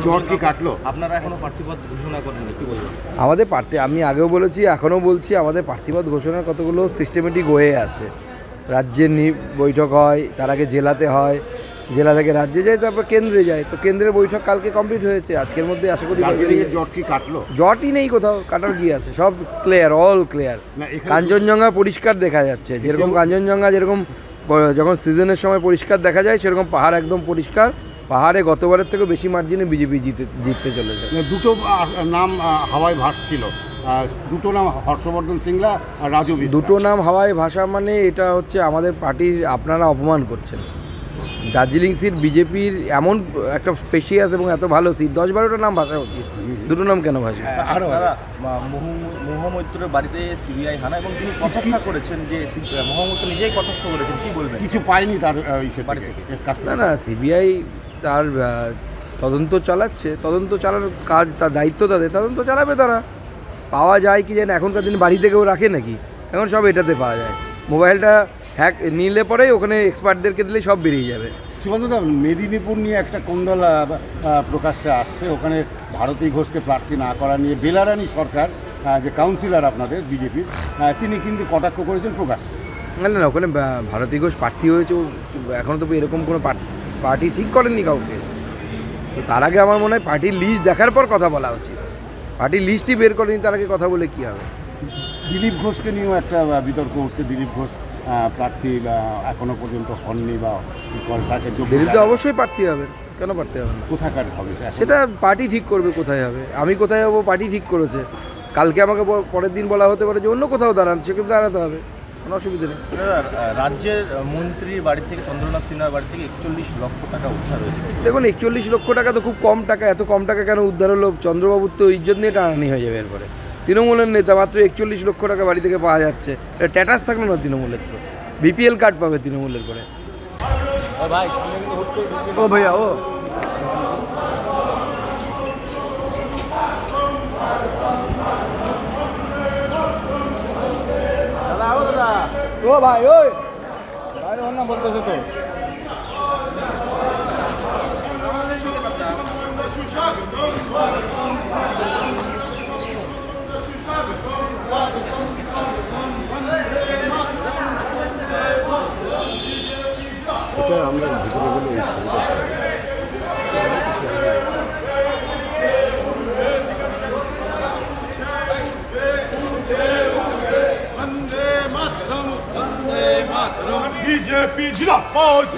জট কি কাটলো? আপনারা এখনো প্রার্থীপদ ঘোষণা করেননি, কি বলবেন? আমাদের প্রার্থী, আমি আগেও বলেছি এখনও বলছি, আমাদের প্রার্থীপদ ঘোষণার কতগুলো সিস্টেমেটিক ওয়ে আছে। রাজ্যের বৈঠক হয়, তার আগে জেলাতে হয়, জেলা থেকে রাজ্যে যায়, তারপর কেন্দ্রে যায়। তো কেন্দ্রের বৈঠক কালকে কমপ্লিট হয়েছে, আজকের মধ্যে আশা করি জট কি কাটলো? জটই নেই কোথাও, কাটার কি আছে, সব ক্লিয়ার, অল ক্লিয়ার। কাঞ্চনজঙ্ঘা পরিষ্কার দেখা যাচ্ছে, যেরকম কাঞ্চনজঙ্ঘা যেরকম যখন সিজনের সময় পরিষ্কার দেখা যায়, সেরকম পাহাড় একদম পরিষ্কার। পাহাড়ে গতবারের থেকে বেশি মার্জিনে বিজেপি জিততে চলেছে। দুটো নাম হাওয়ায় ভাসছিল, দুটো নাম হর্ষবর্ধন সিংলা আর রাজু বিস্তার। দুটো নাম হাওয়ায় ভাষা মানে এটা হচ্ছে আমাদের পার্টির, আপনারা অপমান করছেন। দার্জিলিং সিট বিজেপির এমন একটা স্পেশিয়াস এবং এত ভালো সিট, 10-12টা নাম ভাষা উচিত, দুটো নাম কেন ভাষা? আরও মহামৈত্রের বাড়িতে সিবিআই হানা এবং তিনি কটাক্ষ করেছেন, যে মহামৈত্র নিজেই কটাক্ষ করেছেন, কি বলবেন? কিছু পায়নি তার বাড়ি থেকে? না, সিবিআই তার তদন্ত চালাচ্ছে, তদন্ত চালানোর কাজ, তার দায়িত্ব তাদের, তদন্ত চালাবে তারা। পাওয়া যায় কি জানি, এখনকার দিন বাড়ি থেকেও রাখে নাকি? এখন সব এটাতে পাওয়া যায়, মোবাইলটা হ্যাক নিলে পরেই ওখানে এক্সপার্টদেরকে দিলেই সব বেরিয়ে যাবে। সুকান্তদা, মেদিনীপুর নিয়ে একটা কোন্দল প্রকাশ্যে আসছে, ওখানে ভারতী ঘোষকে প্রার্থী না করা নিয়ে বেলারানী সরকার, যে কাউন্সিলর আপনাদের বিজেপির, তিনি কিন্তু কটাক্ষ করেছেন প্রকাশ্যে। না, ওখানে ভারতী ঘোষ প্রার্থী হয়েছে, এখনও তো এরকম কোনো পার্টি ঠিক করেননি কাউকে। তো তার আগে আমার মনে হয় পার্টির লিস্ট দেখার পর কথা বলা উচিত। পার্টির লিস্টই বের করেনি, তার আগে কথা বলে কী হবে? দিলীপ ঘোষকে নিয়েও একটা বিতর্ক হচ্ছে, দিলীপ ঘোষ প্রার্থী এখনো পর্যন্ত হননি, বা তাকে দিলীপ তো অবশ্যই প্রার্থী হবেন, কেন প্রার্থী হবেন না? কোথাকার হবে সেটা পার্টি ঠিক করবে কোথায় হবে। আমি কোথায় হবো পার্টি ঠিক করেছে, কালকে আমাকে পরের দিন বলা হতে পারে যে অন্য কোথাও দাঁড়ান, সেক্ষেত্রে দাঁড়াতে হবে, কোনো অসুবিধা নেই। রাজ্যের মন্ত্রীর বাড়ি থেকে, চন্দ্রনাথ সিনহার বাড়ি থেকে 41 লক্ষ টাকা উদ্ধার হয়েছে। দেখুন, 41 লক্ষ টাকা তো খুব কম টাকা। এত কম টাকা কেন উদ্ধার হলো? চন্দ্রবাবুর তো ইজ্জত নিয়ে টানানি হয়ে যাবে এরপরে। তৃণমূলের নেতা, মাত্র 41 লক্ষ টাকা বাড়ি থেকে পাওয়া যাচ্ছে, এটা ট্যাটাস থাকলো না তৃণমূলের, তো বিপিএল কার্ড পাবে তৃণমূলের করে। ও ভাইয়া, ও ও ভাই, ওই ভাই ওর নাম বলতেছে তো। এটা আমরা ভিতরে গেলে BJP জিন্দাবাদ।